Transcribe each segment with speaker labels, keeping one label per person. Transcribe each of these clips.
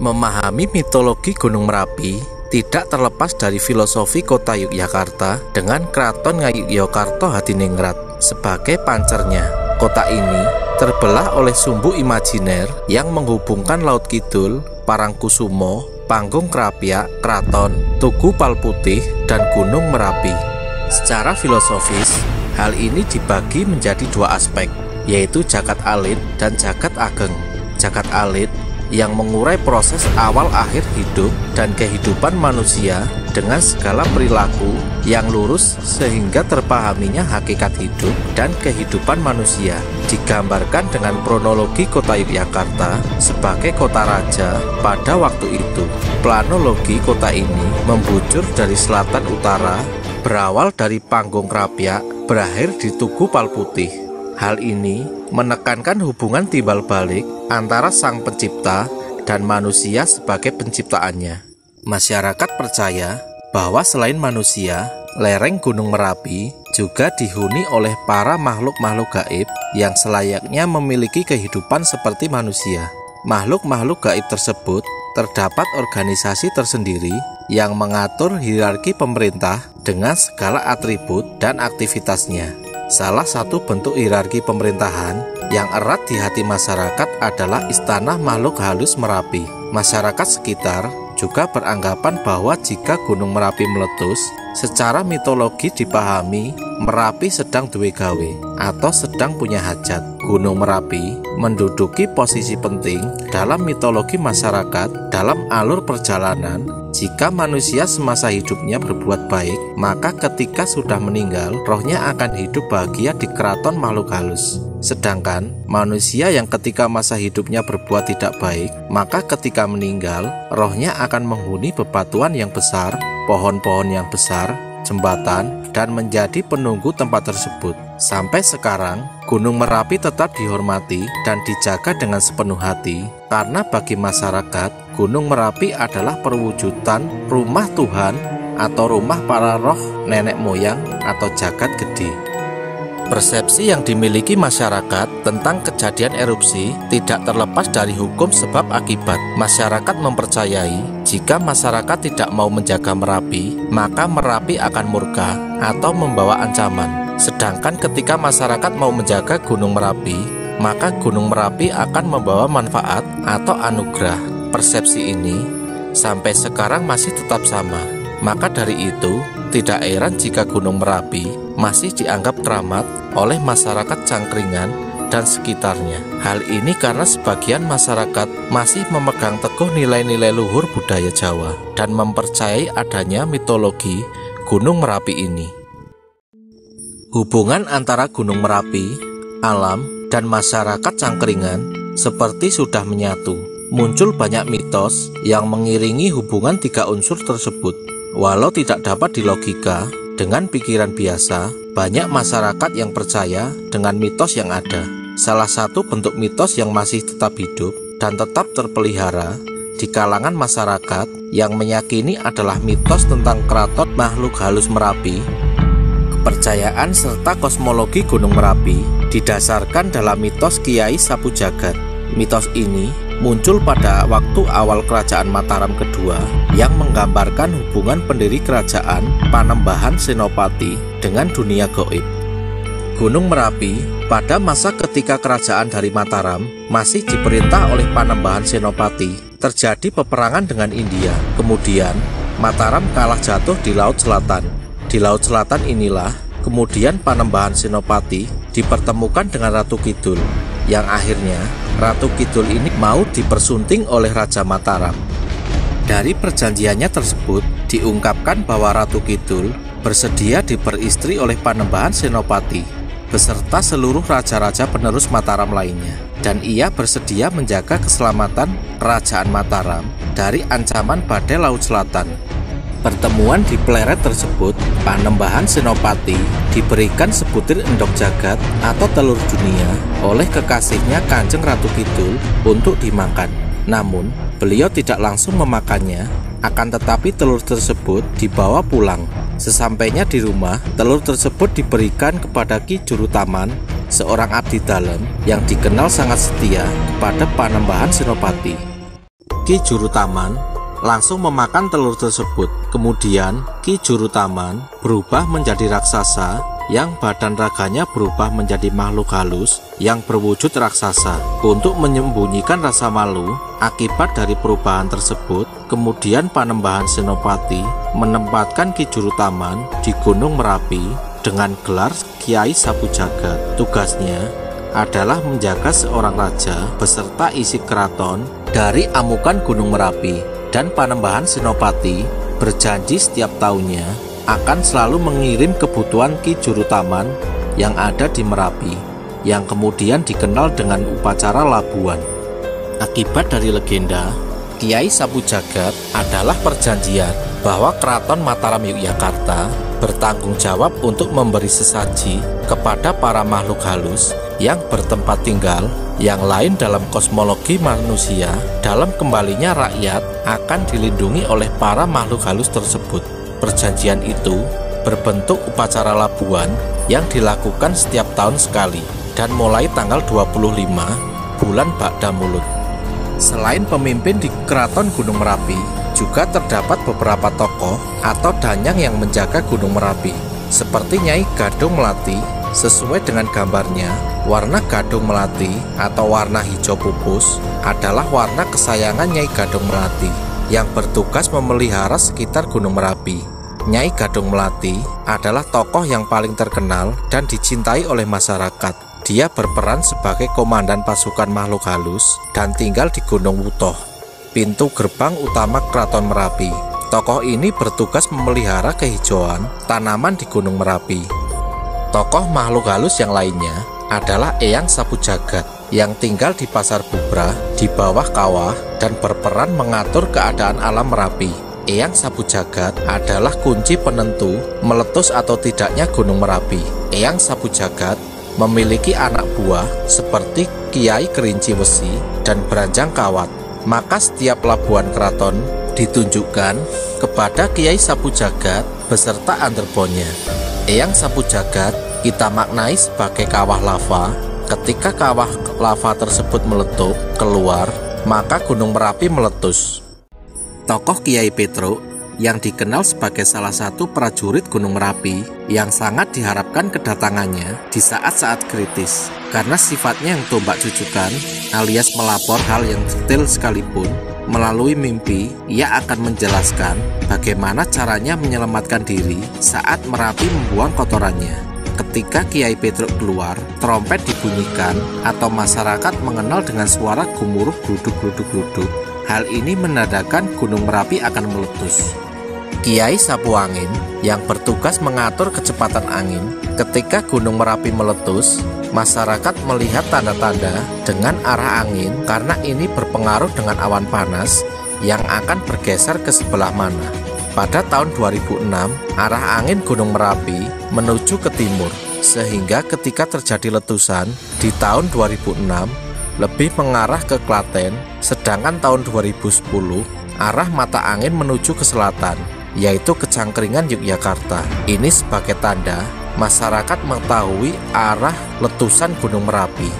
Speaker 1: Memahami mitologi Gunung Merapi tidak terlepas dari filosofi kota Yogyakarta dengan Kraton Ngayogyakarta Hadiningrat sebagai pancernya. Kota ini terbelah oleh sumbu imajiner yang menghubungkan Laut Kidul, Parangkusumo, Panggung Krapyak, Kraton, Tugu Palputih, dan Gunung Merapi. Secara filosofis, hal ini dibagi menjadi dua aspek, yaitu Jagat Alit dan Jagat Ageng. Jagat Alit yang mengurai proses awal akhir hidup dan kehidupan manusia dengan segala perilaku yang lurus sehingga terpahaminya hakikat hidup dan kehidupan manusia, digambarkan dengan kronologi kota Yogyakarta sebagai kota raja pada waktu itu. Planologi kota ini membujur dari selatan utara, berawal dari Panggung Krapyak, berakhir di Tugu Palputih. Hal ini menekankan hubungan timbal balik antara sang pencipta dan manusia sebagai penciptaannya. Masyarakat percaya bahwa selain manusia, lereng Gunung Merapi juga dihuni oleh para makhluk-makhluk gaib yang selayaknya memiliki kehidupan seperti manusia. Makhluk-makhluk gaib tersebut terdapat organisasi tersendiri yang mengatur hierarki pemerintah dengan segala atribut dan aktivitasnya. Salah satu bentuk hierarki pemerintahan yang erat di hati masyarakat adalah Istana Makhluk Halus Merapi. Masyarakat sekitar juga beranggapan bahwa jika Gunung Merapi meletus, secara mitologi dipahami Merapi sedang duwe gawe atau sedang punya hajat. Gunung Merapi menduduki posisi penting dalam mitologi masyarakat dalam alur perjalanan. Jika manusia semasa hidupnya berbuat baik, maka ketika sudah meninggal, rohnya akan hidup bahagia di keraton makhluk halus. Sedangkan manusia yang ketika masa hidupnya berbuat tidak baik, maka ketika meninggal, rohnya akan menghuni bebatuan yang besar, pohon-pohon yang besar, jembatan, dan menjadi penunggu tempat tersebut. Sampai sekarang, Gunung Merapi tetap dihormati dan dijaga dengan sepenuh hati, karena bagi masyarakat, Gunung Merapi adalah perwujudan rumah Tuhan atau rumah para roh nenek moyang atau jagat gede. Persepsi yang dimiliki masyarakat tentang kejadian erupsi tidak terlepas dari hukum sebab akibat. Masyarakat mempercayai jika masyarakat tidak mau menjaga Merapi, maka Merapi akan murka atau membawa ancaman. Sedangkan ketika masyarakat mau menjaga Gunung Merapi, maka Gunung Merapi akan membawa manfaat atau anugerah. Persepsi ini sampai sekarang masih tetap sama. Maka dari itu, tidak heran jika Gunung Merapi masih dianggap keramat oleh masyarakat Cangkringan dan sekitarnya. Hal ini karena sebagian masyarakat masih memegang teguh nilai-nilai luhur budaya Jawa dan mempercayai adanya mitologi Gunung Merapi ini. Hubungan antara Gunung Merapi, alam, dan masyarakat Cangkringan seperti sudah menyatu. Muncul banyak mitos yang mengiringi hubungan tiga unsur tersebut. Walau tidak dapat dilogika dengan pikiran biasa, banyak masyarakat yang percaya dengan mitos yang ada. Salah satu bentuk mitos yang masih tetap hidup dan tetap terpelihara di kalangan masyarakat yang meyakini adalah mitos tentang keraton makhluk halus Merapi. Kepercayaan serta kosmologi Gunung Merapi didasarkan dalam mitos Kiai Sapu Jagat. Mitos ini muncul pada waktu awal kerajaan Mataram kedua yang menggambarkan hubungan pendiri kerajaan Panembahan Senopati dengan dunia gaib. Gunung Merapi pada masa ketika kerajaan dari Mataram masih diperintah oleh Panembahan Senopati, terjadi peperangan dengan India. Kemudian Mataram kalah jatuh di Laut Selatan. Di Laut Selatan inilah kemudian Panembahan Senopati dipertemukan dengan Ratu Kidul, yang akhirnya Ratu Kidul ini mau dipersunting oleh Raja Mataram. Dari perjanjiannya tersebut diungkapkan bahwa Ratu Kidul bersedia diperistri oleh Panembahan Senopati beserta seluruh raja-raja penerus Mataram lainnya, dan ia bersedia menjaga keselamatan Kerajaan Mataram dari ancaman badai Laut Selatan. Pertemuan di pleret tersebut, Panembahan Senopati diberikan sebutir endog jagat atau telur dunia oleh kekasihnya Kanjeng Ratu Kidul untuk dimakan. Namun, beliau tidak langsung memakannya, akan tetapi telur tersebut dibawa pulang. Sesampainya di rumah, telur tersebut diberikan kepada Ki Jurutaman, seorang abdi dalam yang dikenal sangat setia kepada Panembahan Senopati. Ki Jurutaman langsung memakan telur tersebut. Kemudian Ki Jurutaman berubah menjadi raksasa yang badan raganya berubah menjadi makhluk halus yang berwujud raksasa. Untuk menyembunyikan rasa malu akibat dari perubahan tersebut, kemudian Panembahan Senopati menempatkan Ki Jurutaman di Gunung Merapi dengan gelar Kiai Sapu Jagat. Tugasnya adalah menjaga seorang raja beserta isi keraton dari amukan Gunung Merapi, dan Panembahan Senopati berjanji setiap tahunnya akan selalu mengirim kebutuhan Ki Jurutaman yang ada di Merapi, yang kemudian dikenal dengan upacara labuan. Akibat dari legenda Kiai Sapu Jagat adalah perjanjian bahwa Keraton Mataram Yogyakarta bertanggung jawab untuk memberi sesaji kepada para makhluk halus yang bertempat tinggal yang lain dalam kosmologi manusia. Dalam kembalinya rakyat akan dilindungi oleh para makhluk halus tersebut. Perjanjian itu berbentuk upacara labuan yang dilakukan setiap tahun sekali dan mulai tanggal 25 bulan Ba'da Mulud. Selain pemimpin di Keraton Gunung Merapi, juga terdapat beberapa tokoh atau danyang yang menjaga Gunung Merapi, seperti Nyai Gadung Melati. Sesuai dengan gambarnya, warna Gadung Melati atau warna hijau pupus adalah warna kesayangan Nyai Gadung Melati yang bertugas memelihara sekitar Gunung Merapi. Nyai Gadung Melati adalah tokoh yang paling terkenal dan dicintai oleh masyarakat. Dia berperan sebagai komandan pasukan makhluk halus dan tinggal di Gunung Wutoh, pintu gerbang utama Keraton Merapi. Tokoh ini bertugas memelihara kehijauan tanaman di Gunung Merapi. Tokoh makhluk halus yang lainnya adalah Eyang Sapu Jagat yang tinggal di Pasar Bubrah di bawah kawah dan berperan mengatur keadaan alam Merapi. Eyang Sapu Jagat adalah kunci penentu meletus atau tidaknya Gunung Merapi. Eyang Sapu Jagat memiliki anak buah seperti Kiai Kerinci Wesi dan Branjang Kawat. Maka setiap labuan keraton ditunjukkan kepada Kiai Sapu Jagat beserta underbonnya. Eyang Sapu Jagat kita maknai sebagai kawah lava. Ketika kawah lava tersebut meletup keluar, maka Gunung Merapi meletus. Tokoh Kiai Petruk yang dikenal sebagai salah satu prajurit Gunung Merapi yang sangat diharapkan kedatangannya di saat-saat kritis, karena sifatnya yang tombak cucukan alias melapor hal yang detail sekalipun. Melalui mimpi, ia akan menjelaskan bagaimana caranya menyelamatkan diri saat Merapi membuang kotorannya. Ketika Kiai Petruk keluar, trompet dibunyikan atau masyarakat mengenal dengan suara gemuruh gluduk-gluduk-gluduk. Hal ini menandakan Gunung Merapi akan meletus. Kiai Sapu Angin yang bertugas mengatur kecepatan angin. Ketika Gunung Merapi meletus, masyarakat melihat tanda-tanda dengan arah angin karena ini berpengaruh dengan awan panas yang akan bergeser ke sebelah mana. Pada tahun 2006, arah angin Gunung Merapi menuju ke timur, sehingga ketika terjadi letusan di tahun 2006 lebih mengarah ke Klaten, sedangkan tahun 2010 arah mata angin menuju ke selatan, yaitu ke Cangkringan Yogyakarta. Ini sebagai tanda masyarakat mengetahui arah letusan Gunung Merapi.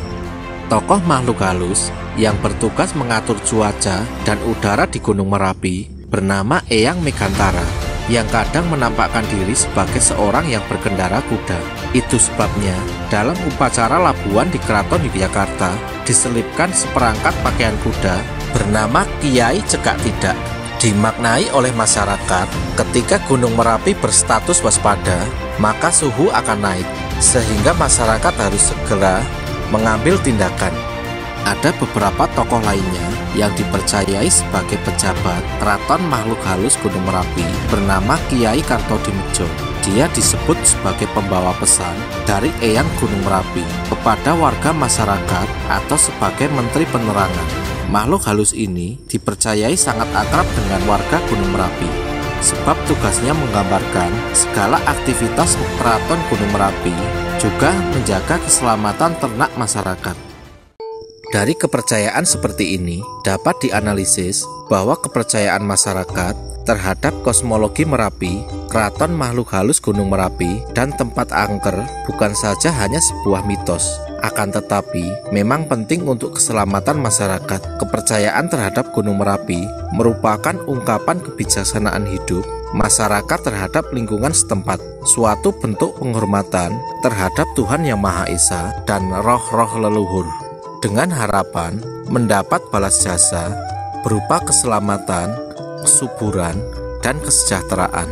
Speaker 1: Tokoh makhluk halus yang bertugas mengatur cuaca dan udara di Gunung Merapi bernama Eyang Megantara, yang kadang menampakkan diri sebagai seorang yang berkendara kuda. Itu sebabnya dalam upacara labuan di Keraton Yogyakarta diselipkan seperangkat pakaian kuda bernama Kiai Cekak Tidak. Dimaknai oleh masyarakat, ketika Gunung Merapi berstatus waspada, maka suhu akan naik, sehingga masyarakat harus segera mengambil tindakan. Ada beberapa tokoh lainnya yang dipercayai sebagai pejabat Keraton Makhluk Halus Gunung Merapi bernama Kiai Kartodimejo. Dia disebut sebagai pembawa pesan dari Eyang Gunung Merapi kepada warga masyarakat atau sebagai Menteri Penerangan. Makhluk halus ini dipercayai sangat akrab dengan warga Gunung Merapi, sebab tugasnya menggambarkan segala aktivitas Keraton Gunung Merapi, juga menjaga keselamatan ternak masyarakat. Dari kepercayaan seperti ini dapat dianalisis bahwa kepercayaan masyarakat terhadap kosmologi Merapi, Keraton Makhluk Halus Gunung Merapi, dan tempat angker bukan saja hanya sebuah mitos, Akan tetapi, memang penting untuk keselamatan masyarakat. Kepercayaan terhadap Gunung Merapi merupakan ungkapan kebijaksanaan hidup masyarakat terhadap lingkungan setempat, suatu bentuk penghormatan terhadap Tuhan Yang Maha Esa dan roh-roh leluhur, dengan harapan mendapat balas jasa berupa keselamatan, kesuburan, dan kesejahteraan.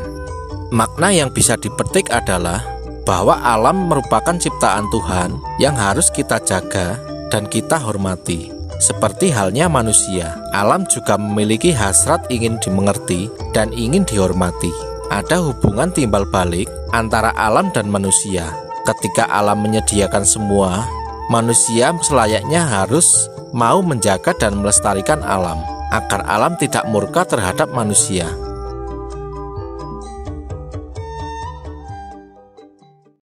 Speaker 1: Makna yang bisa dipetik adalah bahwa alam merupakan ciptaan Tuhan yang harus kita jaga dan kita hormati. Seperti halnya manusia, alam juga memiliki hasrat ingin dimengerti dan ingin dihormati. Ada hubungan timbal balik antara alam dan manusia. Ketika alam menyediakan semua, manusia selayaknya harus mau menjaga dan melestarikan alam, agar alam tidak murka terhadap manusia.